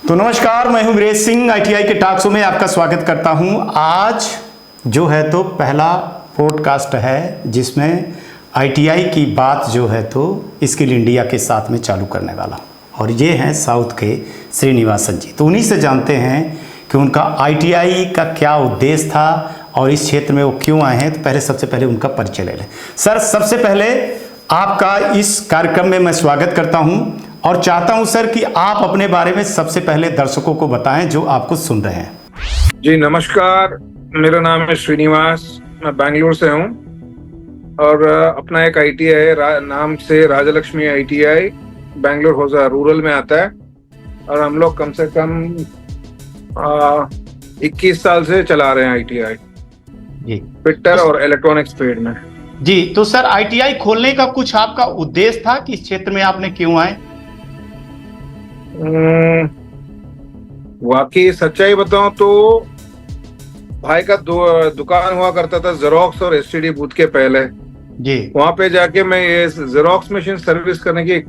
तो नमस्कार, मैं हूं वीरेश सिंह। आईटीआई के टॉक शो में आपका स्वागत करता हूं। आज जो है तो पहला पॉडकास्ट है जिसमें आईटीआई की बात जो है तो स्किल इंडिया के साथ में चालू करने वाला, और ये हैं साउथ के श्रीनिवासन जी। तो उन्हीं से जानते हैं कि उनका आईटीआई का क्या उद्देश्य था और इस क्षेत्र में वो क्यों आए हैं। तो सबसे पहले उनका परिचय ले लें। सर, सबसे पहले आपका इस कार्यक्रम में मैं स्वागत करता हूं और चाहता हूं सर कि आप अपने बारे में सबसे पहले दर्शकों को बताएं जो आपको सुन रहे हैं। जी नमस्कार, मेरा नाम है श्रीनिवास, मैं बैंगलोर से हूं और अपना एक आईटीआई नाम से राजलक्ष्मी आईटीआई बैंगलोर होजा रूरल में आता है और हम लोग कम से कम 21 साल से चला रहे हैं आईटीआई जी, फिटर और इलेक्ट्रॉनिक्स फील्ड में। जी, तो सर आईटीआई खोलने का कुछ आपका उद्देश्य था कि इस क्षेत्र में आपने क्यों आए? वाकई सच्चाई बताऊं तो भाई का दुकान हुआ करता था जेरोक्स और एसटीडी बूथ के पहले जी। वहां पे जाके मैं ये जेरोक्स मशीन सर्विस करने की एक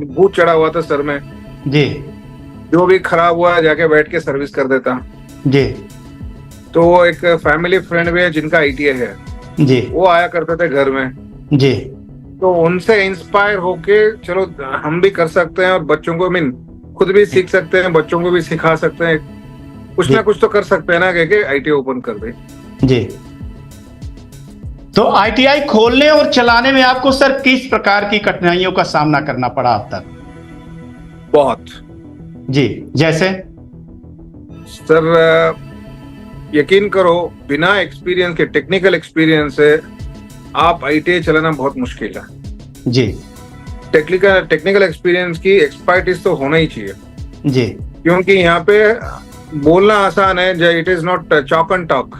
बूथ चढ़ा हुआ था सर में जी। जो भी खराब हुआ जाके बैठ के सर्विस कर देता जी। तो एक फैमिली फ्रेंड भी है जिनका आईटीआई है जी। वो आया करते थे घर में, जी। तो उनसे इंस्पायर होके चलो हम भी कर सकते हैं और बच्चों को खुद भी सीख सकते हैं, बच्चों को भी सिखा सकते हैं, कुछ ना कुछ तो कर सकते हैं ना, कह आईटीआई ओपन कर दे। जी। तो आईटीआई खोलने और चलाने में आपको सर किस प्रकार की कठिनाइयों का सामना करना पड़ा अब तक? बहुत। जी, जैसे? सर यकीन करो, बिना एक्सपीरियंस के, टेक्निकल एक्सपीरियंस से आप आईटीआई चलाना बहुत मुश्किल है। जी। टेक्निकल एक्सपीरियंस की एक्सपर्टीज तो होना ही चाहिए जी। क्योंकि यहाँ पे बोलना आसान है, it is not chalk and talk.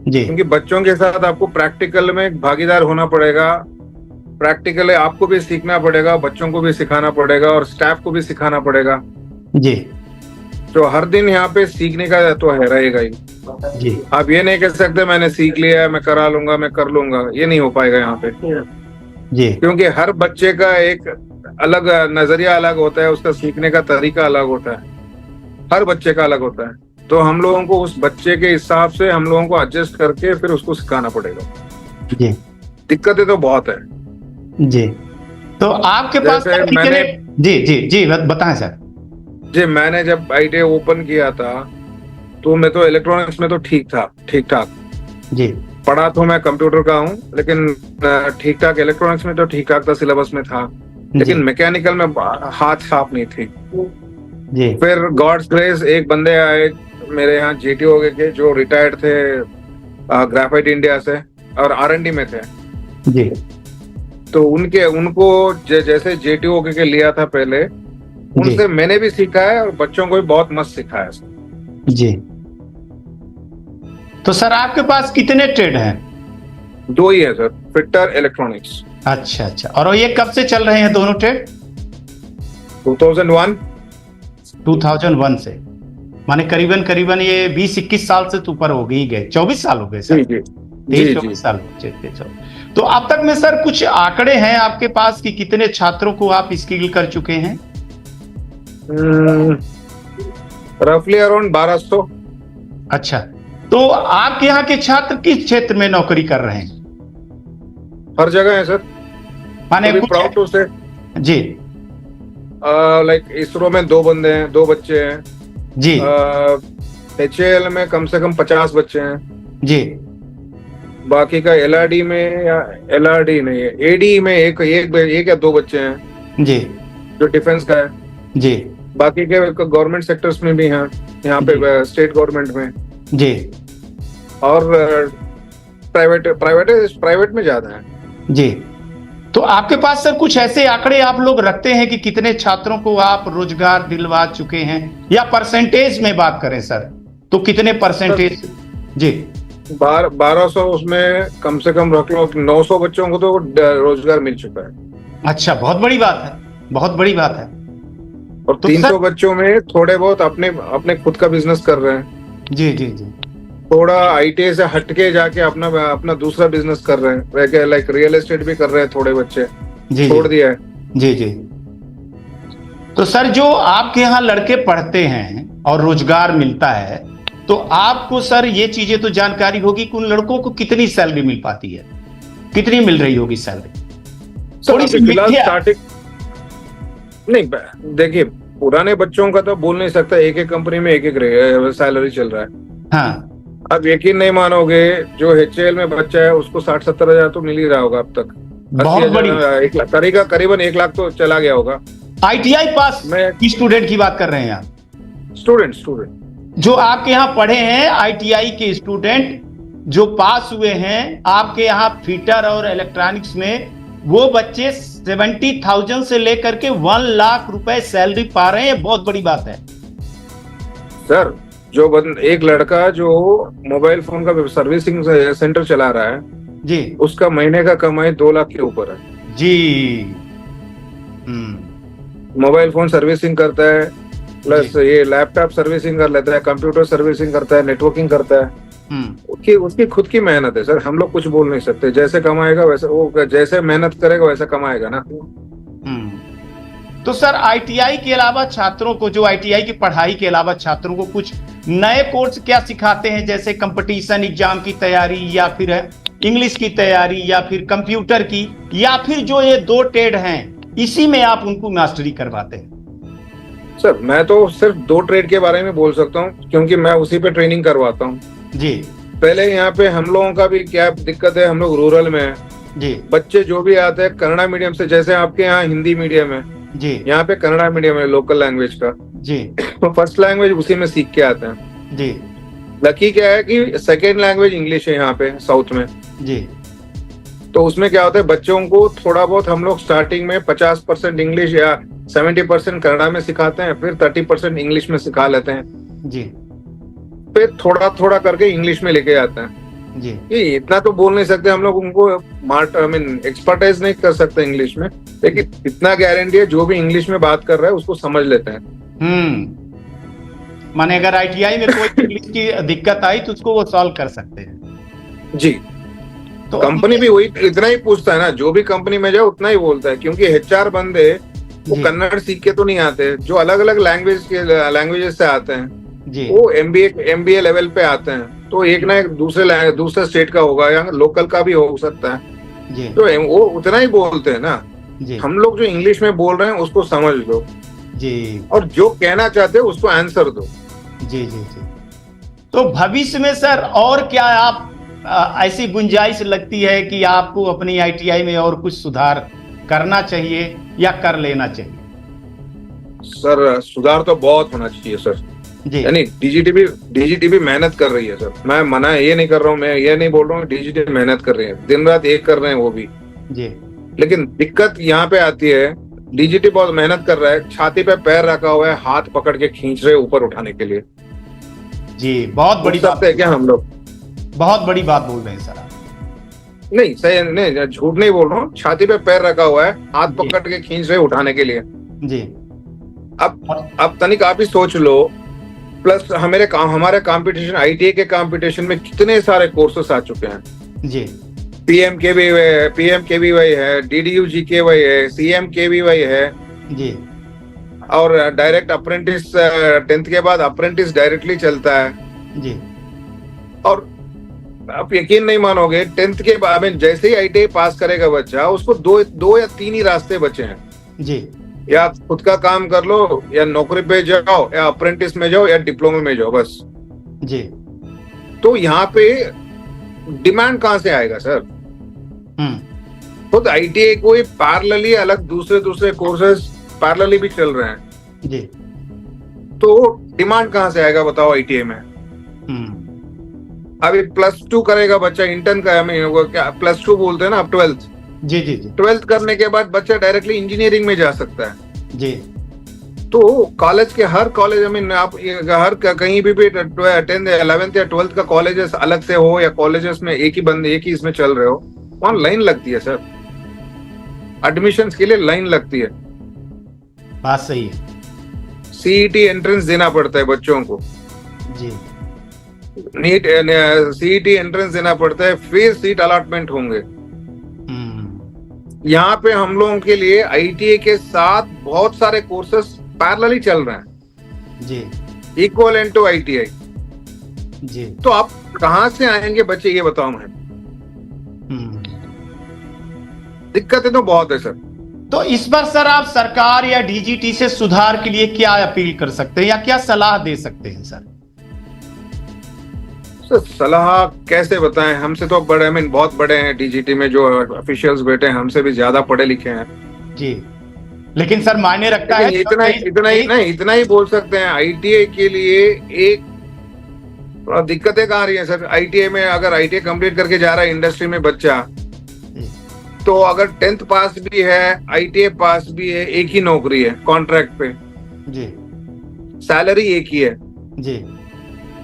जी। क्योंकि बच्चों के साथ आपको प्रैक्टिकल में भागीदार होना पड़ेगा, प्रैक्टिकल आपको भी सीखना पड़ेगा, बच्चों को भी सिखाना पड़ेगा और स्टाफ को भी सिखाना पड़ेगा। जी। तो हर दिन यहाँ पे सीखने का तो है रहेगा ही। जी। आप ये नहीं कह सकते मैंने सीख लिया, मैं करा लूंगा, मैं कर लूंगा, ये नहीं हो पाएगा यहाँ पे। जी। क्योंकि हर बच्चे का एक अलग नजरिया अलग होता है, उसका सीखने का तरीका अलग होता है, हर बच्चे का अलग होता है। तो हम लोगों को उस बच्चे के हिसाब से हम लोगों को एडजस्ट करके फिर उसको सिखाना पड़ेगा। जी। दिक्कतें तो बहुत है। जी। तो आपके पास जी जी जी बताएं सर। जी, मैंने जब आईटीआई ओपन किया था तो मैं तो इलेक्ट्रॉनिक्स में तो ठीक ठाक जी। पढ़ा तो मैं कंप्यूटर का हूँ, लेकिन ठीक ठाक इलेक्ट्रॉनिक्स में तो ठीक ठाक था, सिलेबस में था, लेकिन मैकेनिकल में हाथ साफ नहीं थी। जी। फिर गॉड्स ग्रेस एक बंदे आए मेरे यहाँ जीटीओ के जो रिटायर्ड थे ग्राफाइट इंडिया से और आरएनडी में थे जी। तो उनको जैसे जेटीओ के लिया था पहले, उनसे मैंने भी सीखा है और बच्चों को भी बहुत मस्त सिखाया है। जी। तो सर आपके पास कितने ट्रेड हैं? 2 ही है सर, फिटर इलेक्ट्रॉनिक्स। अच्छा अच्छा, और ये कब से चल रहे हैं दोनों ट्रेड? 2001 से, माने करीबन ये 20-21 साल से ऊपर हो गए, 24 साल हो गए सर। जी। 23-24 साल। तो अब तक में सर कुछ आंकड़े हैं आपके पास कि कितने छात्रों को आप स्किल कर चुके हैं? रफली अराउंड 1200। अच्छा, तो आपके यहाँ के छात्र किस क्षेत्र में नौकरी कर रहे हैं? हर जगह है सर, माने प्राउड टू से। जी। लाइक इसरो में 2 बंदे हैं, 2 बच्चे हैं जी। एचएएल में कम से कम 50 बच्चे हैं जी। बाकी का एलआरडी में, या एलआरडी नहीं है, एडी में एक या 2 बच्चे हैं जी, जो डिफेंस का है जी। बाकी के गवर्नमेंट सेक्टर्स में भी हैं, यहाँ पे स्टेट गवर्नमेंट में जी, और प्राइवेट में ज्यादा है जी। तो आपके पास सर कुछ ऐसे आंकड़े आप लोग रखते हैं कि कितने छात्रों को आप रोजगार दिलवा चुके हैं, या परसेंटेज में बात करें सर तो कितने परसेंटेज? जी। 1200, उसमें कम से कम रख लो 900 बच्चों को तो रोजगार मिल चुका है। अच्छा, बहुत बड़ी बात है, बहुत बड़ी बात है। और तो 300 बच्चों में थोड़े बहुत अपने खुद का बिजनेस कर रहे हैं। जी जी जी। थोड़ा आईटीआई से हटके जाके अपना दूसरा बिजनेस कर रहे हैं, लाइक रियल एस्टेट भी कर रहे हैं थोड़े बच्चे, छोड़ दिया है। जी जी। तो सर जो आपके यहाँ लड़के पढ़ते हैं और रोजगार मिलता है, तो आपको सर ये चीजें तो जानकारी होगी कि उन लड़कों को कितनी सैलरी मिल पाती है, कितनी मिल रही होगी सैलरी? थोड़ी सी फिलहाल मिथ्या। स्टार्टिंग नहीं, देखिए पुराने बच्चों का तो बोल नहीं सकता, एक एक कंपनी में एक एक सैलरी चल रहा है। हाँ, अब यकीन नहीं मानोगे, जो HAL में बच्चा है उसको 60-70 हजार तो मिल ही रहा होगा अब तक। बहुत बड़ी। 1 लाख करीबन 1 लाख तो चला गया होगा। आईटीआई पास मैं स्टूडेंट की बात कर रहे हैं आप? स्टूडेंट जो आपके यहाँ पढ़े हैं आईटीआई के स्टूडेंट जो पास हुए हैं आपके यहाँ फिटर और इलेक्ट्रॉनिक्स में, वो बच्चे 70,000 से लेकर के 1 लाख रुपए सैलरी पा रहे हैं। बहुत बड़ी बात है सर। एक लड़का जो मोबाइल फोन का सर्विसिंग सेंटर चला रहा है जी, उसका महीने का कमाई 2 लाख के ऊपर है जी। मोबाइल फोन सर्विसिंग करता है, प्लस ये लैपटॉप सर्विसिंग कर लेता है, कंप्यूटर सर्विसिंग करता है, नेटवर्किंग करता है। उसकी खुद की मेहनत है सर, हम लोग कुछ बोल नहीं सकते। जैसे कमाएगा वैसे, वो जैसे मेहनत करेगा वैसा कमाएगा ना। तो सर आईटीआई के अलावा छात्रों को, जो आईटीआई की पढ़ाई के अलावा छात्रों को कुछ नए कोर्स क्या सिखाते हैं, जैसे कंपटीशन एग्जाम की तैयारी, या फिर इंग्लिश की तैयारी, या फिर कंप्यूटर की, या फिर जो ये 2 ट्रेड हैं इसी में आप उनको मास्टरी करवाते हैं? सर मैं तो सिर्फ 2 ट्रेड के बारे में बोल सकता हूँ, क्योंकि मैं उसी पे ट्रेनिंग करवाता हूँ जी। पहले यहाँ पे हम लोगों का भी क्या दिक्कत है, हम लोग रूरल में है जी। बच्चे जो भी आते हैं कन्नड़ा मीडियम से, जैसे आपके यहाँ हिंदी मीडियम है जी, यहाँ पे कन्नड़ा मीडियम है लोकल लैंग्वेज का जी, तो फर्स्ट लैंग्वेज उसी में सीख के आते हैं जी, लकी क्या है कि सेकेंड लैंग्वेज इंग्लिश है यहाँ पे साउथ में जी। तो उसमें क्या होता है, बच्चों को थोड़ा बहुत हम लोग स्टार्टिंग में 50% इंग्लिश या 70% कन्नड़ा में सिखाते हैं, फिर 30% इंग्लिश में सिखा लेते हैं जी, फिर थोड़ा थोड़ा करके इंग्लिश में लेके आते हैं जी। ये इतना तो बोल नहीं सकते हम लोग उनको एक्सपर्टाइज नहीं कर सकते इंग्लिश में, लेकिन इतना गारंटी है जो भी इंग्लिश में बात कर रहा है उसको समझ लेते हैं। माने अगर आईटीआई में कोई इंग्लिश की दिक्कत आई तो उसको वो सॉल्व कर सकते हैं जी। तो कंपनी भी वही इतना ही पूछता है ना, जो भी कंपनी में जाए उतना ही बोलता है, क्योंकि HR बंदे वो कन्नड़ सीख के तो नहीं आते, जो अलग अलग लैंग्वेजेस से आते हैं जी, वो MBA लेवल पे आते हैं, तो एक ना एक दूसरे स्टेट का होगा या लोकल का भी हो सकता है जी, तो वो उतना ही बोलते हैं ना जी। हम लोग जो इंग्लिश में बोल रहे हैं उसको समझ लो जी, और जो कहना चाहते हैं उसको आंसर दो। जी, जी, जी। तो भविष्य में सर और क्या आप ऐसी गुंजाइश लगती है कि आपको अपनी आईटीआई में और कुछ सुधार करना चाहिए या कर लेना चाहिए? सर सुधार तो बहुत होना चाहिए सर, यानी डीजीटीबी मेहनत कर रही है सर, मैं मना ये नहीं कर रहा हूँ, मैं ये नहीं बोल रहा हूँ, डीजीटीबी मेहनत कर रही है, दिन रात एक कर रहे हैं वो भी जी। लेकिन दिक्कत यहाँ पे आती है, डीजीटी बहुत मेहनत कर रहा है, छाती पे पैर रखा हुआ है, हाथ पकड़ के खींच रहे ऊपर उठाने के लिए जी। बहुत बड़ी बात है क्या, हम लोग बहुत बड़ी बात बोल रहे हैं सर आप। नहीं सही नहीं, झूठ नहीं बोल रहा हूँ, छाती पे पैर रखा हुआ है, हाथ पकड़ के खींच रहे उठाने के लिए जी। अब तनिक आप ही सोच लो, प्लस हमारे कंपटीशन आईटीआई के कंपटीशन में कितने सारे कोर्सेस आ चुके हैं जी। पीएमकेवीवाई है, DDU-GKY है, CMKVY है जी, और डायरेक्ट अप्रेंटिस 10th के बाद अप्रेंटिस डायरेक्टली चलता है जी। और आप यकीन नहीं मानोगे 10th के बाद जैसे ही आईटीआई पास करेगा बच्चा, उसको दो या 3 ही रास्ते बचे हैं जी। या खुद का काम कर लो, या नौकरी पे जाओ, या अप्रेंटिस में जाओ, या डिप्लोमा में जाओ, बस जी। तो यहाँ पे डिमांड कहाँ से आएगा सर? खुद आईटीआई को पैरेलली अलग दूसरे कोर्सेज पैरेलली भी चल रहे हैं जी। तो डिमांड कहाँ से आएगा बताओ आईटीआई में? अभी +2 करेगा बच्चा, इंटर्न का क्या +2 बोलते हैं ना, अब 12th जी, जी, जी। 12th करने के बाद बच्चा डायरेक्टली इंजीनियरिंग में जा सकता है जी। तो कॉलेज के हर कॉलेज आप हर कहीं भी 10th 11th या 12th का कॉलेजेस अलग से हो या कॉलेजेस में एक ही इसमें चल रहे हो, वहां लाइन लगती है सर, एडमिशंस के लिए लाइन लगती है, बात सही है। सीईटी एंट्रेंस देना पड़ता है बच्चों को जी। नीट सीईटी एंट्रेंस देना पड़ता है, फिर सीट अलॉटमेंट होंगे। यहाँ पे हम लोगों के लिए आईटीआई के साथ बहुत सारे कोर्सेस पैरेलली चल रहे हैं, जी इक्वलेंट टू आईटीआई। जी। तो आप कहाँ से आएंगे बच्चे, ये बताओ मुझे। दिक्कतें तो बहुत है सर। तो इस पर सर आप सरकार या डीजीटी से सुधार के लिए क्या अपील कर सकते हैं या क्या सलाह दे सकते हैं सर? सर सलाह कैसे बताएं, हमसे तो बड़े, बहुत बड़े हैं डीजीटी में जो ऑफिशियल्स बैठे हैं, हमसे भी ज्यादा पढ़े लिखे हैं जी। लेकिन सर मायने रखता है इतना ही बोल सकते हैं। आईटीआई के लिए एक थोड़ा दिक्कतें कहाँ रही है सर। आईटीआई में अगर आईटीआई कंप्लीट करके जा रहा है इंडस्ट्री में बच्चा, तो अगर 10th पास भी है, आईटीआई पास भी है, एक ही नौकरी है कॉन्ट्रैक्ट पे जी, सैलरी एक ही है जी,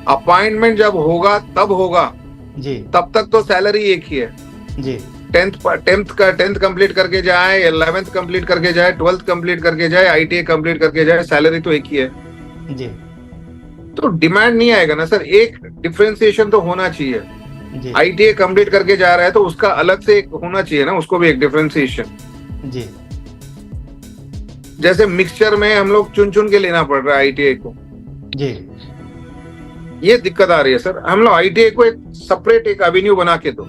अपॉइंटमेंट जब होगा तब होगा जी, तब तक तो सैलरी एक ही है जी। 10th कंप्लीट करके जाए, 11th कंप्लीट करके जाए, 12th कंप्लीट करके जाए, आईटीआई कंप्लीट करके जाए, सैलरी तो एक ही है जी, तो डिमांड नहीं आएगा ना सर। एक डिफरेंशिएशन तो होना चाहिए। जी, आईटीआई कंप्लीट करके जा रहा है तो उसका अलग से एक होना चाहिए ना, उसको भी एक डिफरेंशिएशन। जी, जैसे मिक्सचर में हम लोग चुन चुन के लेना पड़ रहा है आईटीआई को, जी, ये दिक्कत आ रही है सर। हम लोग आईटीआई को एक सेपरेट एक एवेन्यू बना के दो,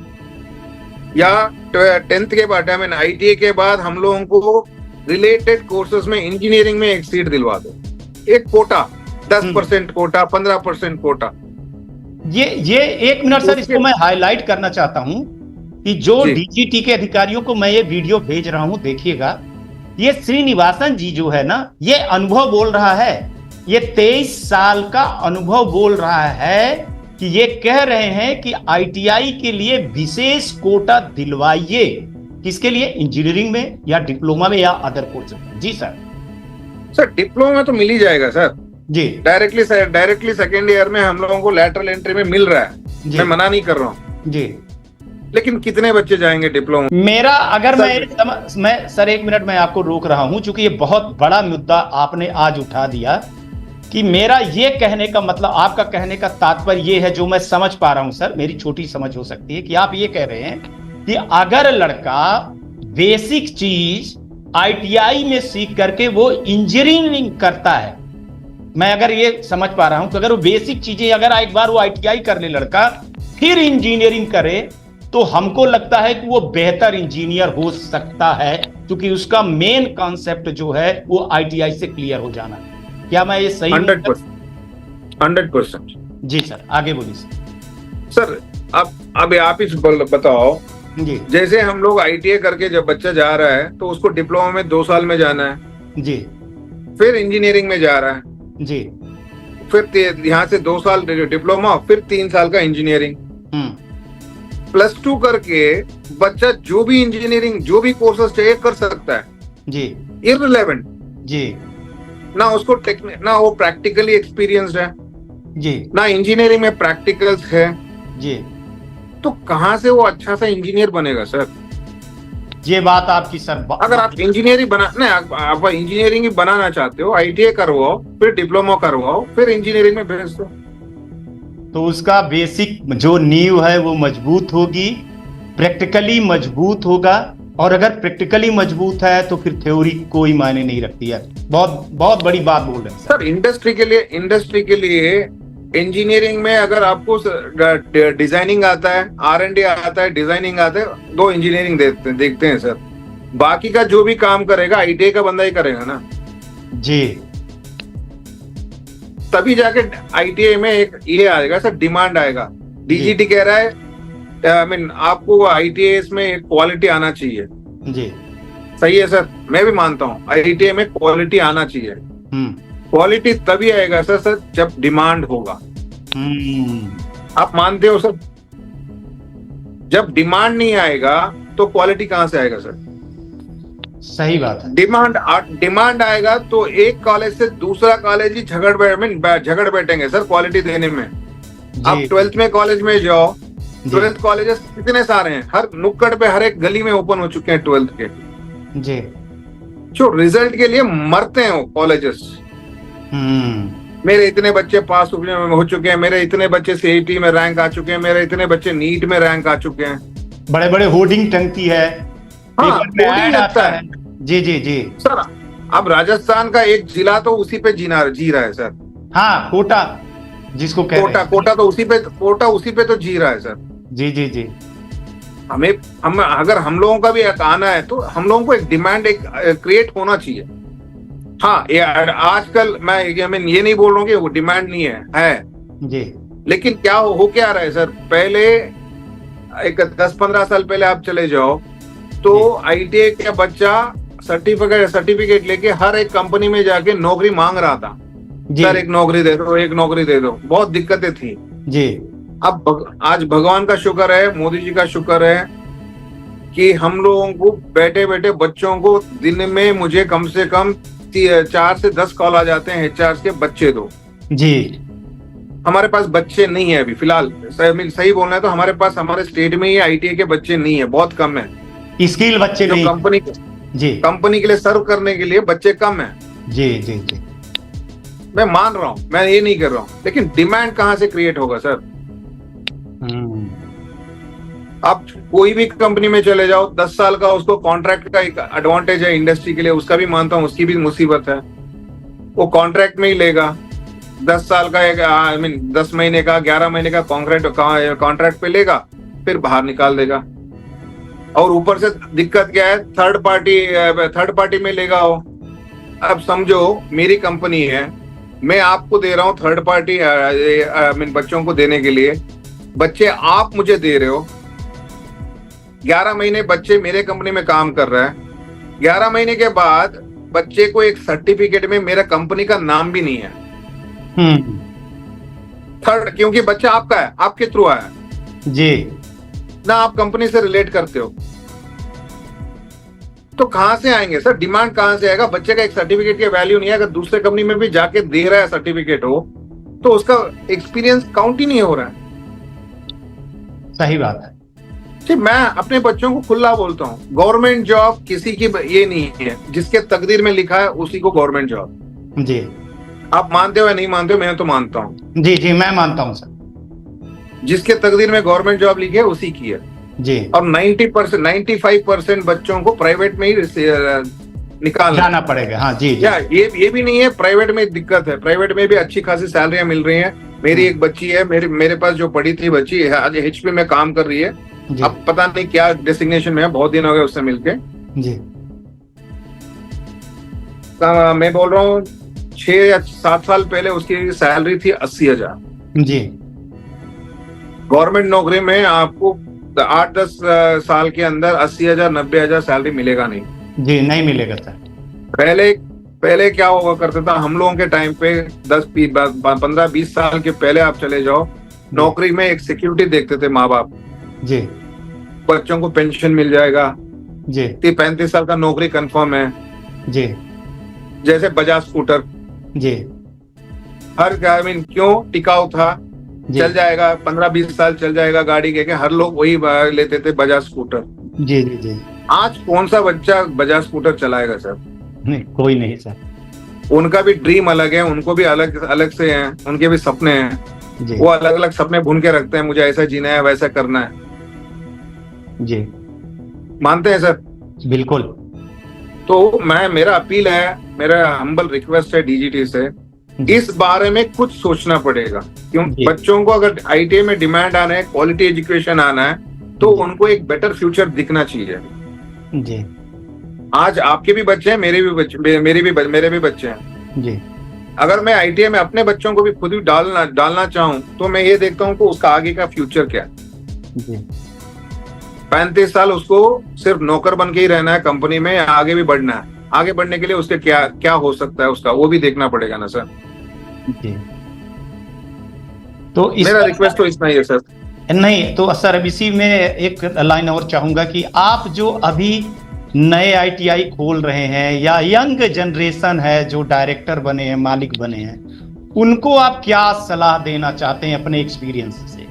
या 10th के बाद आईटीआई के बाद हम लोगों को रिलेटेड कोर्सेज में इंजीनियरिंग में एक सीट दिलवा दो, एक कोटा, 10% कोटा, 15% कोटा। ये एक मिनट सर, इसको मैं हाईलाइट करना चाहता हूं कि जो डीजीटी के अधिकारियों को मैं ये वीडियो भेज रहा हूं, देखिएगा, ये श्रीनिवासन जी जो है ना, ये अनुभव बोल रहा है। ये 23 साल का अनुभव बोल रहा है कि ये कह रहे हैं कि आईटीआई के लिए विशेष कोटा दिलवाइए। किसके लिए? इंजीनियरिंग में या डिप्लोमा में या अदर कोर्स में। जी सर डिप्लोमा में तो मिल ही जाएगा सर जी। डायरेक्टली सेकेंड ईयर में हम लोगों को लैटरल एंट्री में मिल रहा है, मैं मना नहीं कर रहा हूँ जी। लेकिन कितने बच्चे जाएंगे डिप्लोमा? मेरा अगर मैं सर 1 मिनट मैं आपको रोक रहा हूं, क्योंकि ये बहुत बड़ा मुद्दा आपने आज उठा दिया। कि मेरा ये कहने का मतलब, आपका कहने का तात्पर्य ये है, जो मैं समझ पा रहा हूं सर, मेरी छोटी समझ हो सकती है, कि आप ये कह रहे हैं कि अगर लड़का बेसिक चीज आईटीआई में सीख करके वो इंजीनियरिंग करता है, मैं अगर ये समझ पा रहा हूं, तो अगर वो बेसिक चीजें अगर एक बार वो आईटीआई कर ले लड़का, फिर इंजीनियरिंग करे, तो हमको लगता है कि वो बेहतर इंजीनियर हो सकता है, क्योंकि उसका मेन कॉन्सेप्ट जो है वो आईटीआई से क्लियर हो जाना। क्या मैं ये सही? 100%। जी सर, आगे बोलिए सर। अब आप ही बताओ जी। जैसे हम लोग आईटीआई करके जब बच्चा जा रहा है तो उसको डिप्लोमा में 2 साल में जाना है जी, फिर इंजीनियरिंग में जा रहा है जी, फिर यहाँ से 2 साल डिप्लोमा, फिर 3 साल का इंजीनियरिंग, +2 करके बच्चा जो भी इंजीनियरिंग, जो भी कोर्सेस चाहिए कर सकता है जी, इररिलेवेंट जी, ना उसको ना वो प्रैक्टिकली एक्सपीरियंस्ड है जी, ना इंजीनियरिंग में प्रैक्टिकल्स है जी। तो कहाँ से वो अच्छा सा इंजीनियर बनेगा सर? ये बात आपकी सर। अगर आप इंजीनियरिंग आप इंजीनियरिंग ही बनाना चाहते हो, आईटीआई करवाओ, फिर डिप्लोमा करवाओ, फिर इंजीनियरिंग में भेज दो, तो उसका बेसिक जो नींव है वो मजबूत होगी, प्रैक्टिकली मजबूत होगा, और अगर प्रैक्टिकली मजबूत है तो फिर थ्योरी कोई मायने नहीं रखती है। बहुत बहुत बड़ी बात बोल रहे हैं सर। इंडस्ट्री के लिए इंजीनियरिंग में अगर आपको डिजाइनिंग आता है, R&D आता है, डिजाइनिंग आता है, 2 इंजीनियरिंग देखते हैं सर। बाकी का जो भी काम करेगा आईटीआई का बंदा ही करेगा ना जी। तभी जाके आईटीआई में एक ये आएगा सर, डिमांड आएगा। डीजीटी कह रहा है आपको आईटीआई में क्वालिटी आना चाहिए जी। सही है सर, मैं भी मानता हूँ आईटीआई में क्वालिटी आना चाहिए। क्वालिटी तभी आएगा सर जब डिमांड होगा। आप मानते हो सर? जब डिमांड नहीं आएगा तो क्वालिटी कहां से आएगा सर? सही बात है। डिमांड आएगा तो एक कॉलेज से दूसरा कॉलेज ही झगड़ बैठेंगे सर क्वालिटी देने में। आप 12th में कॉलेज में जाओ, 12th कॉलेजेस कितने सारे हैं, हर नुक्कड़ पे, हर एक गली में ओपन हो चुके हैं 12th के जी। जो रिजल्ट के लिए मरते हैं वो कॉलेजेस। मेरे इतने बच्चे पास हो चुके हैं, मेरे इतने बच्चे सीईटी में रैंक आ चुके हैं, मेरे इतने बच्चे नीट में रैंक आ चुके हैं। बड़े बड़े होर्डिंग टंगती है, हाँ, होर्डिंग लगता है। जी जी जी सर। अब राजस्थान का एक जिला तो उसी पे जी रहा है सर। हाँ, कोटा जिसको कह रहे हैं। कोटा तो उसी पे तो जी रहा है सर। जी जी जी। हम अगर हम लोगों का भी एक आना है तो हम लोगों को एक डिमांड एक क्रिएट होना चाहिए। हाँ, ये आजकल मैं ये नहीं बोल रहा हूँ कि वो डिमांड नहीं है जी। लेकिन क्या हो क्या रहा है सर, पहले एक 10-15 साल पहले आप चले जाओ तो आईटीआई का बच्चा सर्टिफिकेट लेके हर एक कंपनी में जाके नौकरी मांग रहा था। सर एक नौकरी दे दो, बहुत दिक्कतें थी जी। अब आज भगवान का शुक्र है, मोदी जी का शुक्र है कि हम लोगों को बैठे बैठे बच्चों को दिन में मुझे कम से कम 4 से 10 कॉल आ जाते हैं एचआर के, बच्चे दो जी। हमारे पास बच्चे नहीं है अभी फिलहाल, सही बोलना है तो हमारे पास हमारे स्टेट में ही आईटीआई के बच्चे नहीं है, बहुत कम है। स्किल बच्चे जो नहीं कंपनी के लिए सर्व करने के लिए बच्चे कम है। जी जी जी। मैं मान रहा हूँ, मैं ये नहीं कर रहा हूँ, लेकिन डिमांड कहाँ से क्रिएट होगा सर? आप कोई भी कंपनी में चले जाओ, 10 साल का उसको कॉन्ट्रैक्ट का एक एडवांटेज है इंडस्ट्री के लिए, उसका भी मानता हूँ, उसकी भी मुसीबत है। वो कॉन्ट्रैक्ट में ही लेगा 10 साल का, 10 महीने का 11 महीने का कॉन्ट्रैक्ट पे लेगा, फिर बाहर निकाल देगा। और ऊपर से दिक्कत क्या है, थर्ड पार्टी में लेगा वो। अब समझो मेरी कंपनी है, मैं आपको दे रहा हूँ थर्ड पार्टी बच्चों को देने के लिए, बच्चे आप मुझे दे रहे हो, 11 महीने बच्चे मेरे कंपनी में काम कर रहा है, 11 महीने के बाद बच्चे को एक सर्टिफिकेट में मेरा कंपनी का नाम भी नहीं है। थर्ड, क्योंकि बच्चा आपका है, आपके थ्रू आया है जी ना, आप कंपनी से रिलेट करते हो, तो कहां से आएंगे सर? डिमांड कहां से आएगा? बच्चे का एक सर्टिफिकेट की वैल्यू नहीं है। अगर दूसरे कंपनी में भी जाके दे रहा है सर्टिफिकेट हो तो उसका एक्सपीरियंस काउंट ही नहीं हो रहा है। सही बात है जी। मैं अपने बच्चों को खुला बोलता हूँ, गवर्नमेंट जॉब किसी की ये नहीं है, जिसके तकदीर में लिखा है उसी को गवर्नमेंट जॉब जी। आप मानते हो या नहीं मानते हो? मैं तो मानता हूँ जी जी, मैं मानता हूँ सर। जिसके तकदीर में गवर्नमेंट जॉब लिखी है उसी की है जी। और 90% 95% बच्चों को प्राइवेट में ही निकालना जाना पड़ेगा। हाँ जी, जी। ये भी नहीं है, प्राइवेट में दिक्कत है, प्राइवेट में भी अच्छी खासी सैलरियां मिल रही हैं। मेरी एक बच्ची है, मेरे पास जो पढ़ी थी बच्ची, आज एचपी में काम कर रही है, अब पता नहीं क्या डेसिग्नेशन में है, बहुत दिन हो गए उससे मिलके जी। मैं बोल रहा हूँ 6 या 7 साल पहले उसकी सैलरी थी 80,000 जी। गवर्नमेंट नौकरी में आपको 8-10 साल के अंदर 80,000 90,000 सैलरी मिलेगा नहीं जी, नहीं मिलेगा सर। पहले क्या हुआ करता था हम लोगों के टाइम पे, 15-20 साल के पहले आप चले जाओ, नौकरी में एक सिक्योरिटी देखते थे माँ बाप जी, बच्चों को पेंशन मिल जाएगा जी, 35 साल का नौकरी कंफर्म है जी। जैसे बजाज स्कूटर जी, हर क्यों टिकाऊ था, चल जाएगा 15-20 साल चल जाएगा गाड़ी के, हर लोग वही लेते थे बजाज स्कूटर जी जी जी। आज कौन सा बच्चा बजाज स्कूटर चलाएगा सर? नहीं, कोई नहीं सर। उनका भी ड्रीम अलग है, उनको भी अलग से हैं, उनके भी सपने हैं जी। वो अलग अलग सपने बुन के रखते हैं, मुझे ऐसा जीना है, वैसा करना है जी। मानते हैं सर? बिल्कुल। तो मेरा अपील है, मेरा हम्बल रिक्वेस्ट है डीजीटी से, इस बारे में कुछ सोचना पड़ेगा। क्यों? बच्चों को अगर आईटीआई में डिमांड आना है, क्वालिटी एजुकेशन आना है, तो उनको एक बेटर फ्यूचर दिखना चाहिए जी। आज आपके भी बच्चे हैं, मेरे भी बच्चे हैं जी। अगर मैं आईटीआई में अपने बच्चों को भी खुद ही डालना चाहूं तो मैं ये देखता हूं कि उसका आगे का फ्यूचर क्या है जी। 35 साल उसको सिर्फ नौकर बन के ही रहना है कंपनी में, या आगे भी बढ़ना है? आगे बढ़ने के लिए उसके क्या हो सकता है उसका, वो भी देखना पड़ेगा ना सर जी। तो मेरा रिक्वेस्ट तो इतना ही है सर। नहीं तो सर, अब इसी में एक लाइन और चाहूंगा कि आप जो अभी नए आईटीआई खोल रहे हैं या यंग जनरेशन है जो डायरेक्टर बने हैं, मालिक बने हैं, उनको आप क्या सलाह देना चाहते हैं अपने एक्सपीरियंस से?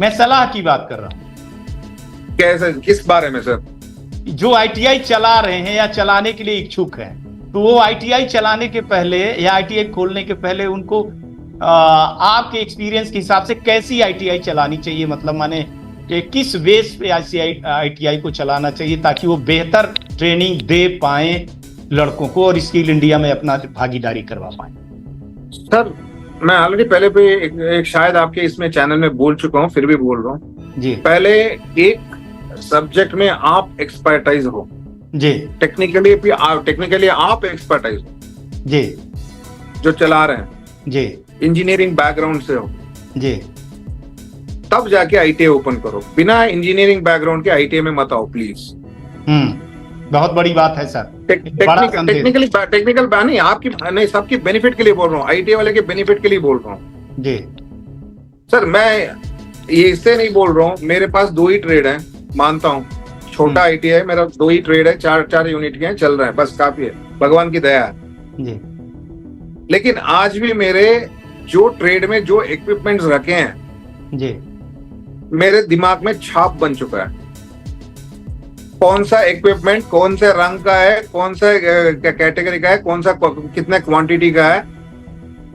मैं सलाह की बात कर रहा हूं। कैसे, किस बारे में सर? जो आईटीआई चला रहे हैं या चलाने के लिए इच्छुक हैं, तो वो आईटीआई चलाने के पहले या आईटीआई खोलने के पहले उनको आपके एक्सपीरियंस के हिसाब से कैसी आईटीआई चलानी चाहिए? मतलब माने कि किस बेस पे आईटीआई को चलाना चाहिए ताकि वो बेहतर ट्रेनिंग दे पाए लड़कों को और स्किल इंडिया में अपना भागीदारी करवा पाए? सर मैं ऑलरेडी पहले भी एक शायद आपके इसमें चैनल में बोल चुका हूँ, फिर भी बोल रहा हूँ जी पहले एक सब्जेक्ट में आप एक्सपर्टाइज हो, जी टेक्निकली आप एक्सपर्टाइज हो जी जो चला रहे हैं, जी इंजीनियरिंग बैकग्राउंड से हो, जी तब जाके आईटीआई ओपन करो। बिना इंजीनियरिंग बैकग्राउंड के आईटीआई में मत आओ प्लीज। बहुत बड़ी बात है सर। टेक्निकल नहीं, आपकी नहीं, सबकी बेनिफिट के लिए बोल रहा हूँ, आईटीआई वाले के बेनिफिट के लिए बोल रहा हूँ जी सर। मैं ये इससे नहीं बोल रहा हूँ, मेरे पास 2 ही ट्रेड है, मानता हूँ छोटा आईटीआई मेरा 2 ही ट्रेड है, 4 यूनिट के हैं, चल रहा है, बस काफी है, भगवान की दया है जी। लेकिन आज भी मेरे जो ट्रेड में जो इक्विपमेंट्स रखे हैं जी मेरे दिमाग में छाप बन चुका है। कौन सा इक्विपमेंट कौन से रंग का है, कौन सा कैटेगरी का है, कौन सा कितने क्वांटिटी का है,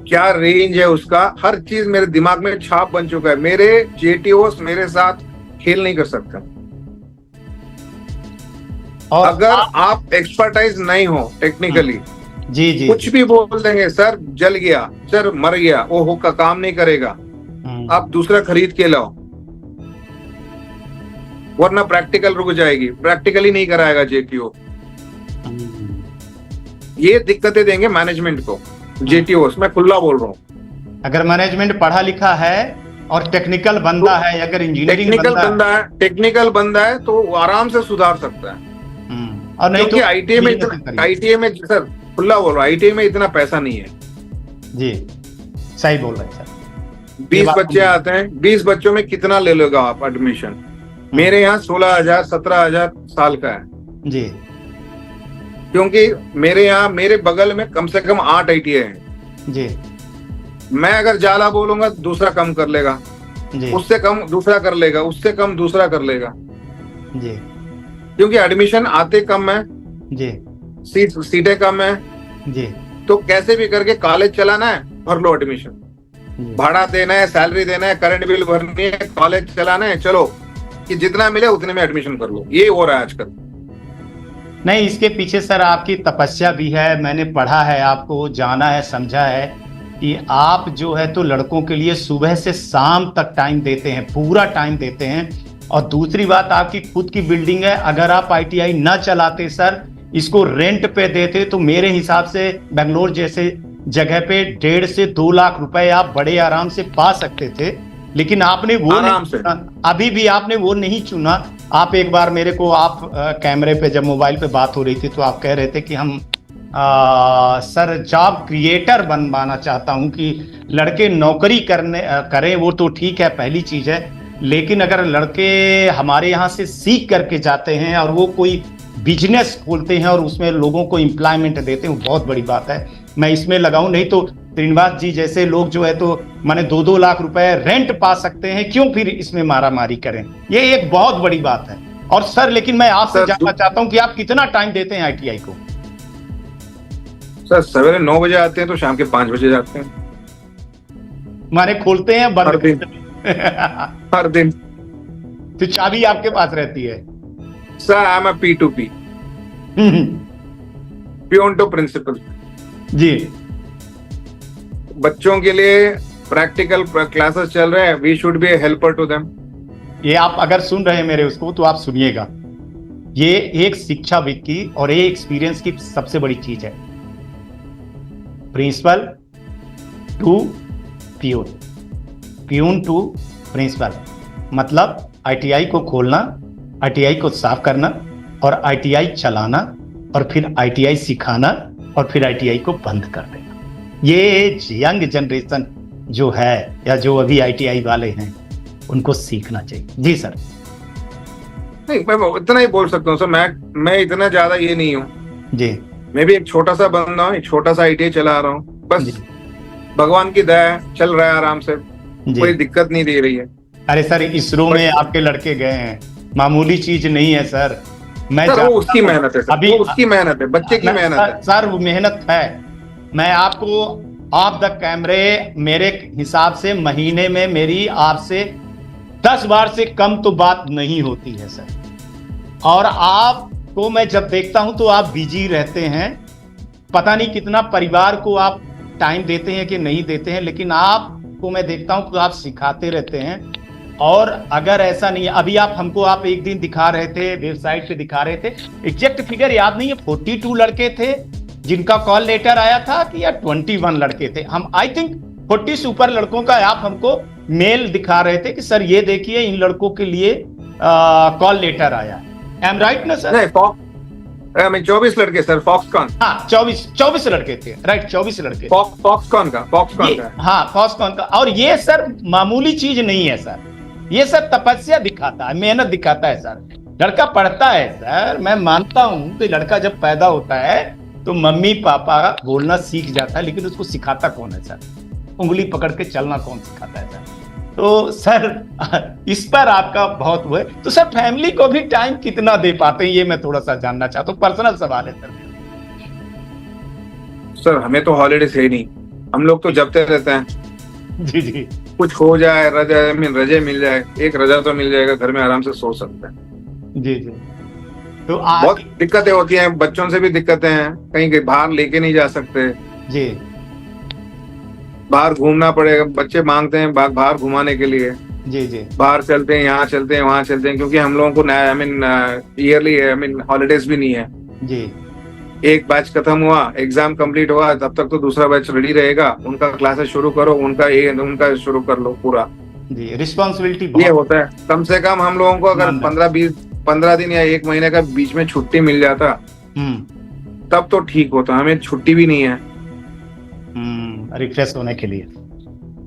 क्या रेंज है उसका, हर चीज मेरे दिमाग में छाप बन चुका है। मेरे जेटीओस मेरे साथ खेल नहीं कर सकते। और अगर आप एक्सपर्टाइज नहीं हो टेक्निकली, जी जी कुछ भी बोल देंगे, सर जल गया, सर मर गया, ओहो का काम नहीं करेगा, आप दूसरा खरीद के लाओ, वरना प्रैक्टिकल रुक जाएगी, प्रैक्टिकली नहीं कराएगा जेटीओ। ये दिक्कतें देंगे मैनेजमेंट को, जेटीओ मैं खुला बोल रहा हूँ। अगर मैनेजमेंट पढ़ा लिखा है और टेक्निकल बंदा है, अगर इंजीनियरिंग टेक्निकल बंदा है तो आराम से सुधार सकता है। और नहीं तो आईटीआई में सर खुला बोल रहा हूँ, आईटीआई में इतना पैसा नहीं है। जी सही बोल रहे हैं सर। 20 बच्चे आते हैं, 20 बच्चों में कितना ले लोगे आप एडमिशन? मेरे यहाँ 16,000 17,000 साल का है जी, क्योंकि मेरे यहाँ मेरे बगल में कम से कम 8 आईटीआई है जी। मैं अगर ज्यादा बोलूंगा दूसरा कम कर लेगा जी, उससे कम दूसरा कर लेगा, उससे कम दूसरा कर लेगा जी, क्योंकि एडमिशन आते कम है जी, सीटें कम है जी। तो कैसे भी करके कॉलेज चलाना है, भर लो एडमिशन, भाड़ा देना है, सैलरी देना है, करंट बिल भरनी है, कॉलेज चलाना है, चलो कि जितना मिले उतने में एडमिशन कर लो। ये हो रहा है आजकल। नहीं, इसके पीछे सर आपकी तपस्या भी है, मैंने पढ़ा है, आपको जाना है, समझा है कि आप जो है तो लड़कों के लिए सुबह से शाम तक टाइम देते हैं, पूरा टाइम देते हैं। और दूसरी बात, आपकी खुद की बिल्डिंग है, अगर आप आईटीआई ना चलाते सर, इसको रेंट पे देते, तो मेरे हिसाब से बेंगलोर जैसे जगह पे 1.5 से 2 लाख रुपए आप बड़े आराम से पा सकते थे। लेकिन आपने वो नहीं चुना, अभी भी आपने वो नहीं चुना। आप एक बार मेरे को, आप कैमरे पे जब मोबाइल पे बात हो रही थी तो आप कह रहे थे कि हम सर जॉब क्रिएटर बनवाना चाहता हूं, कि लड़के नौकरी करें, वो तो ठीक है, पहली चीज है, लेकिन अगर लड़के हमारे यहाँ से सीख करके जाते हैं और वो कोई बिजनेस खोलते हैं और उसमें लोगों को एम्प्लॉयमेंट देते हैं, वो बहुत बड़ी बात है। मैं इसमें लगाऊं, नहीं तो श्रीनिवास जी जैसे लोग जो है तो माने 2-2 लाख रुपए रेंट पा सकते हैं, क्यों फिर इसमें मारामारी करें? ये एक बहुत बड़ी बात है। और सर लेकिन मैं आपसे जानना चाहता हूं कि आप कितना टाइम देते हैं आईटीआई को? सर सवेरे 9 बजे आते हैं तो शाम के 5 बजे जाते हैं। माने खोलते हैं बंद हर दिन हर दिन। तो चाबी आपके पास रहती है? Sir I am a P2P, peon to principal ji. बच्चों के लिए प्रैक्टिकल क्लासेस चल रहे हैं, we should be a helper to them. ये आप अगर सुन रहे हैं मेरे उसको, तो आप सुनिएगा, ये एक शिक्षाविद की और ये एक्सपीरियंस की सबसे बड़ी चीज है। Principal to peon, peon to principal, मतलब आईटीआई को खोलना, आईटीआई को साफ करना और आईटीआई चलाना और फिर आईटीआई सिखाना और फिर आईटीआई को बंद कर देना। ये यंग जनरेशन जो है या जो अभी आईटीआई वाले हैं, उनको सीखना चाहिए। जी सर। नहीं, मैं इतना ही बोल सकता हूँ सर, मैं इतना ज्यादा ये नहीं हूँ जी। मैं भी एक छोटा सा बंदा हूँ, एक छोटा सा आईटीआई चला रहा हूँ, बस भगवान की दया है, चल रहा है आराम से, कोई दिक्कत नहीं दे रही है। अरे सर, इसरो में आपके लड़के गए हैं, मामूली चीज नहीं है सर। मैं सर वो उसकी मेहनत है, अभी उसकी मेहनत है, बच्चे की मेहनत है सर, वो मेहनत है। मैं आपको ऑफ द कैमरे, मेरे हिसाब से महीने में मेरी आपसे 10 बार से कम तो बात नहीं होती है सर। और आपको आपको मैं जब देखता हूं तो आप बिजी रहते हैं, पता नहीं कितना परिवार को आप टाइम देते हैं कि नहीं देते हैं, लेकिन आपको मैं देखता हूं कि आप सिखाते रहते हैं। और अगर ऐसा नहीं है, अभी आप एक दिन दिखा रहे थे, वेबसाइट पे दिखा रहे थे, एग्जैक्ट फिगर याद नहीं है, 42 लड़के थे जिनका कॉल लेटर आया था कि या 21 लड़के थे, हम आई थिंक 40 सुपर लड़कों का आप हमको मेल दिखा रहे थे कि सर ये देखिए इन लड़कों के लिए कॉल लेटर आया। आई एम राइट ना सर? नहीं, 24 लड़के सर, फॉक्सकॉन। हाँ 24 लड़के थे, राइट, 24 लड़के। फॉक्सकॉन का हाँ फॉक्सकॉन का। और ये सर मामूली चीज नहीं है सर, ये सर तपस्या दिखाता है, मेहनत दिखाता है सर। लड़का पढ़ता है सर, मैं मानता हूं कि लड़का जब पैदा होता है तो मम्मी पापा बोलना सीख जाता है, लेकिन उसको सिखाता कौन है सर? उंगली पकड़ के चलना कौन सिखाता है सर? तो सर इस पर आपका बहुत हुआ है। तो सर फैमिली को भी टाइम कितना दे पाते हैं, ये मैं थोड़ा सा जानना चाहता हूँ, पर्सनल सवाल है सर। सर हमें तो हॉलीडेज है ही नहीं, हम लोग तो जबते रहते हैं। जी जी, कुछ हो जाए, रजे मिल जाए, एक रजा तो मिल जाएगा, घर में आराम से सो सकते हैं। जी जी। तो आज बहुत दिक्कतें होती हैं, बच्चों से भी दिक्कतें हैं, कहीं बाहर लेके नहीं जा सकते जी, बाहर घूमना पड़ेगा, बच्चे मांगते हैं बाहर घुमाने के लिए। जी जी, बाहर चलते हैं, यहाँ चलते हैं, वहां चलते हैं, क्योंकि हम लोगों को ईयरली हॉलीडेज भी नहीं है। जी एक बैच खत्म हुआ, एग्जाम कंप्लीट हुआ, तब तक तो दूसरा बैच रेडी रहेगा, उनका क्लासेस शुरू करो, उनका शुरू कर लो पूरा। जी, रिस्पॉन्सिबिलिटी ये बहुत होता है। कम से कम हम लोगों को अगर 15 दिन या 1 महीने का बीच में छुट्टी मिल जाता तब तो ठीक होता। हमें छुट्टी भी नहीं है रिफ्रेश होने के लिए।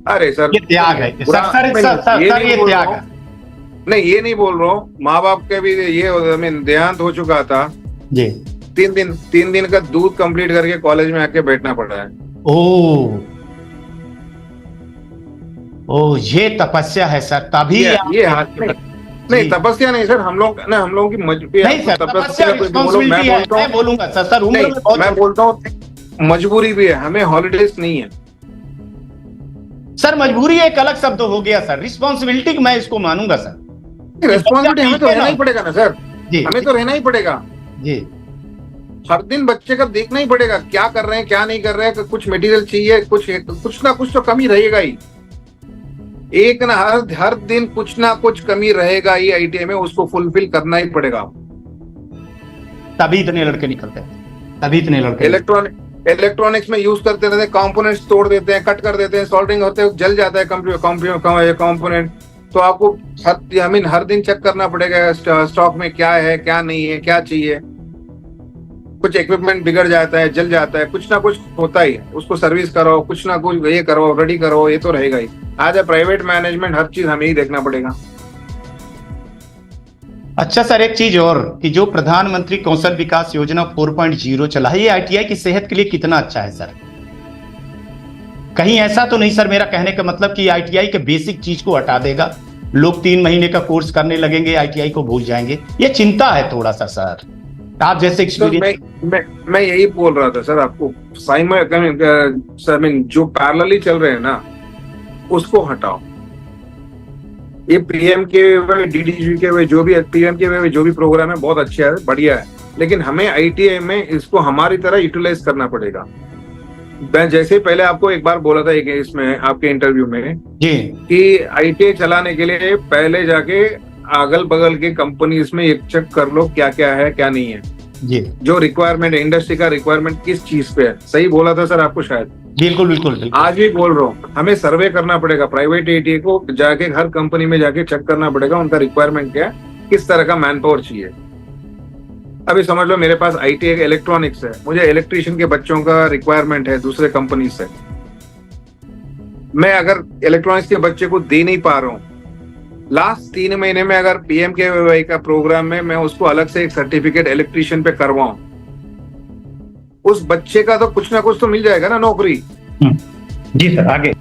अरे सर ये त्याग है सर, ये त्याग है। नहीं, ये नहीं बोल रहा हूँ, माँ बाप के भी ये देहांत हो चुका था जी। 3 दिन का दूध कंप्लीट करके कॉलेज में आके बैठना पड़ा है। ओ ये तपस्या है सर, तभी ये हाथ नहीं तपस्या नहीं सर, हम लोग की मजबूरी नहीं सर, तपस्या रिस्पांसिबिलिटी है, मैं बोलूंगा सर मैं बोलता हूँ मजबूरी भी है, हमें हॉलीडेज नहीं है सर। मजबूरी एक अलग शब्द हो गया सर, रिस्पांसिबिलिटी मैं इसको मानूंगा सर। रिस्पांसिबिलिटी हमें तो रहना ही पड़ेगा ना सर, हमें तो रहना ही पड़ेगा जी। हर दिन बच्चे का देखना ही पड़ेगा, क्या कर रहे हैं क्या नहीं कर रहे हैं, कुछ मटेरियल चाहिए, कुछ ना कुछ तो कमी रहेगा ही। एक ना हर दिन कुछ ना कुछ कमी रहेगा ही आईटीआई में, उसको फुलफिल करना ही पड़ेगा। तभी इतने लड़के निकलते हैं, तभी इतने लड़के। इलेक्ट्रॉनिक्स में यूज करते रहते हैं, कंपोनेंट्स तोड़ देते हैं, कट कर देते हैं, सोल्डरिंग होते हैं, जल जाता है कंपोनेंट। तो आपको हर दिन चेक करना पड़ेगा स्टॉक में क्या है क्या नहीं है, क्या चाहिए। कुछ इक्विपमेंट बिगड़ जाता है, जल जाता है, कुछ ना कुछ होता ही है, उसको सर्विस करो, कुछ ना कुछ ये करो, रेडी करो, ये तो रहेगा ही। आज है प्राइवेट मैनेजमेंट, हर चीज हमें ही देखना पड़ेगा। अच्छा सर, एक चीज और कि जो प्रधानमंत्री कौशल विकास योजना 4.0 चला है, ये आईटीआई की सेहत के लिए कितना अच्छा है सर? कहीं ऐसा तो नहीं सर मेरा कहने का मतलब कि आईटीआई के बेसिक चीज को हटा देगा, लोग 3 महीने का कोर्स करने लगेंगे, आईटीआई को भूल जाएंगे? ये चिंता है थोड़ा सा सर, आप जैसे एक्सपीरियंस। मैं यही बोल रहा था सर आपको, जो पैरेलली चल रहे हैं ना उसको हटाओ। ये पीएम के डीडीजी के जो भी पीएम के जो भी प्रोग्राम है बहुत अच्छा है, बढ़िया है, लेकिन हमें आईटीआई में इसको हमारी तरह यूटिलाइज करना पड़ेगा। मैं जैसे पहले आपको एक बार बोला था इसमें आपके इंटरव्यू में जी कि आईटीआई चलाने के लिए पहले जाके अगल बगल के कंपनीज में एक चेक कर लो क्या क्या है क्या नहीं है जी, जो रिक्वायरमेंट है, इंडस्ट्री का रिक्वायरमेंट किस चीज पे है। सही बोला था सर आपको शायद? बिल्कुल बिल्कुल बिल्कुल। आज भी बोल रहा हूँ, हमें सर्वे करना पड़ेगा, प्राइवेट आईटीआई को जाके हर कंपनी में जाके चेक करना पड़ेगा उनका रिक्वायरमेंट क्या है, किस तरह का मैन पावर चाहिए। अभी समझ लो मेरे पास आईटीआई इलेक्ट्रॉनिक्स है, मुझे इलेक्ट्रिशियन के बच्चों का रिक्वायरमेंट है दूसरे कंपनी से, मैं अगर इलेक्ट्रॉनिक्स के बच्चे को दे नहीं पा रहा हूँ, लास्ट 3 महीने में अगर पीएमकेवीवाई का प्रोग्राम में मैं उसको अलग से एक सर्टिफिकेट इलेक्ट्रिशियन पे करवाऊं, उस बच्चे का तो कुछ ना कुछ तो मिल जाएगा ना नौकरी। जी सर, आगे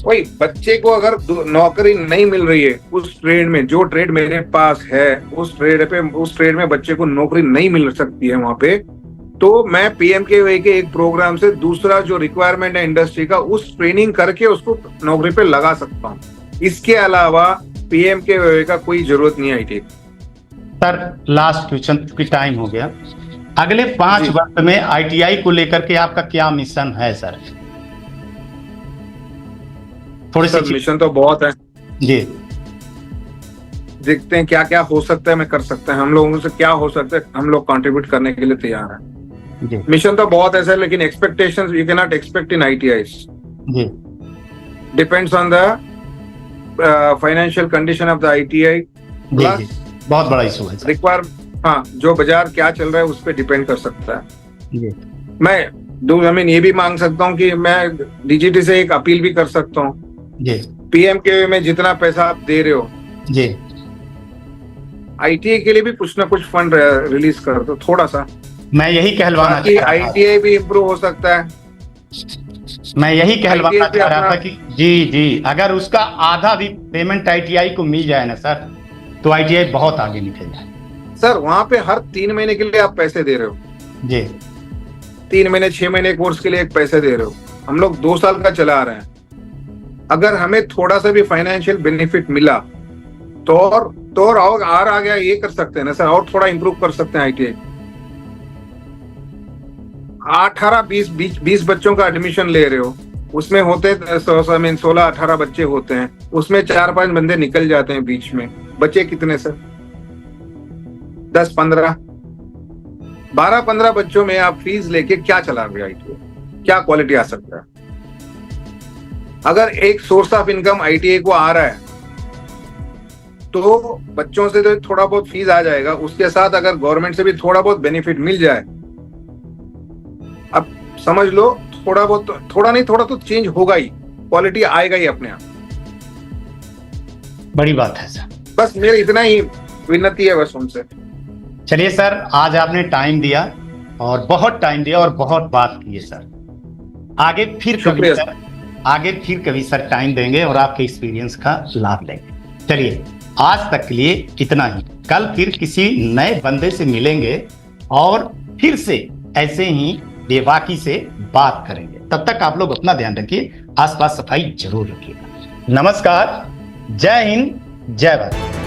वही बच्चे को अगर नौकरी नहीं मिल रही है उस ट्रेड में, जो ट्रेड मेरे पास है उस ट्रेड में बच्चे को नौकरी नहीं मिल सकती है वहां पे, तो मैं पीएमकेवीवाई के एक प्रोग्राम से दूसरा जो रिक्वायरमेंट है इंडस्ट्री का, उस ट्रेनिंग करके उसको नौकरी पे लगा सकता हूँ। इसके अलावा पीएमकेवीवाई का कोई जरूरत नहीं आई थी। सर लास्ट क्वेश्चन की टाइम हो गया। अगले 5 जी। वर्ष में आईटीआई को लेकर के आपका क्या मिशन है सर? थोड़ी सर सी मिशन तो बहुत है, जी देखते हैं क्या क्या हो सकता है, मैं कर सकता है, हम लोगों से क्या हो सकता है, हम लोग कंट्रीब्यूट करने के लिए तैयार हैं। जी मिशन तो बहुत है सर, लेकिन expectations you can not expect in ITIs. जी depends on the financial condition of the ITI, जी जी बहुत बड़ा इशू है सर। रिक्वायर, हाँ, जो बाजार क्या चल रहा है उस पर डिपेंड कर सकता है। जी मैं ये भी मांग सकता हूँ कि मैं डीजीटी से एक अपील भी कर सकता हूँ, जी पीएमके में जितना पैसा आप दे रहे हो, जी आईटीआई के लिए भी कुछ ना कुछ फंड रिलीज कर दो थोड़ा सा, मैं यही कहलवाना ताकि चाह रहा था। आईटीआई भी इम्प्रूव हो सकता है। मैं यही कहलवाना ITI पे चाह रहा था अपना- कि जी जी अगर उसका आधा भी पेमेंट आईटीआई को मिल जाए ना सर, तो आईटीआई बहुत आगे निकल जाए। सर वहां पे हर 3 महीने के लिए आप पैसे दे रहे हो, जी 3 महीने 6 महीने कोर्स के लिए एक पैसे दे रहे हो, हम लोग 2 साल का चला रहे हैं। अगर हमें थोड़ा सा भी फाइनेंशियल बेनिफिट मिला तो और आ गया, ये कर सकते हैं ना सर, और थोड़ा इंप्रूव कर सकते हैं आईटीआई। 18-20 बच्चों का एडमिशन ले रहे हो, उसमें होते 16-18 बच्चे होते हैं, उसमें 4-5 बंदे निकल जाते हैं बीच में, बच्चे कितने सर? 10-15 12-15 बच्चों में आप फीस लेके क्या चला रहे आईटीआई? क्या क्वालिटी आ सकता है? अगर एक सोर्स ऑफ इनकम आईटीआई को आ रहा है तो बच्चों से तो थोड़ा बहुत फीस आ जाएगा, उसके साथ अगर गवर्नमेंट से भी थोड़ा बहुत बेनिफिट मिल जाए, अब समझ लो थोड़ा बहुत, थोड़ा नहीं थोड़ा तो चेंज होगा ही, क्वालिटी आएगा ही अपने आप। बड़ी बात है सर। बस मेरे इतना ही विनती है बस उनसे। चलिए सर, आज आपने टाइम दिया और बहुत टाइम दिया और बहुत बात की है सर। आगे फिर कभी शुक्रिया सर, आगे फिर कभी सर टाइम देंगे और आपके एक्सपीरियंस का लाभ लेंगे। चलिए आज तक के लिए इतना ही। कल फिर किसी नए बंदे से मिलेंगे और फिर से ऐसे ही बेबाकी से बात करेंगे। तब तक आप लोग अपना ध्यान रखिए, आसपास सफाई जरूर रखिएगा। नमस्कार, जय हिंद, जय भारत।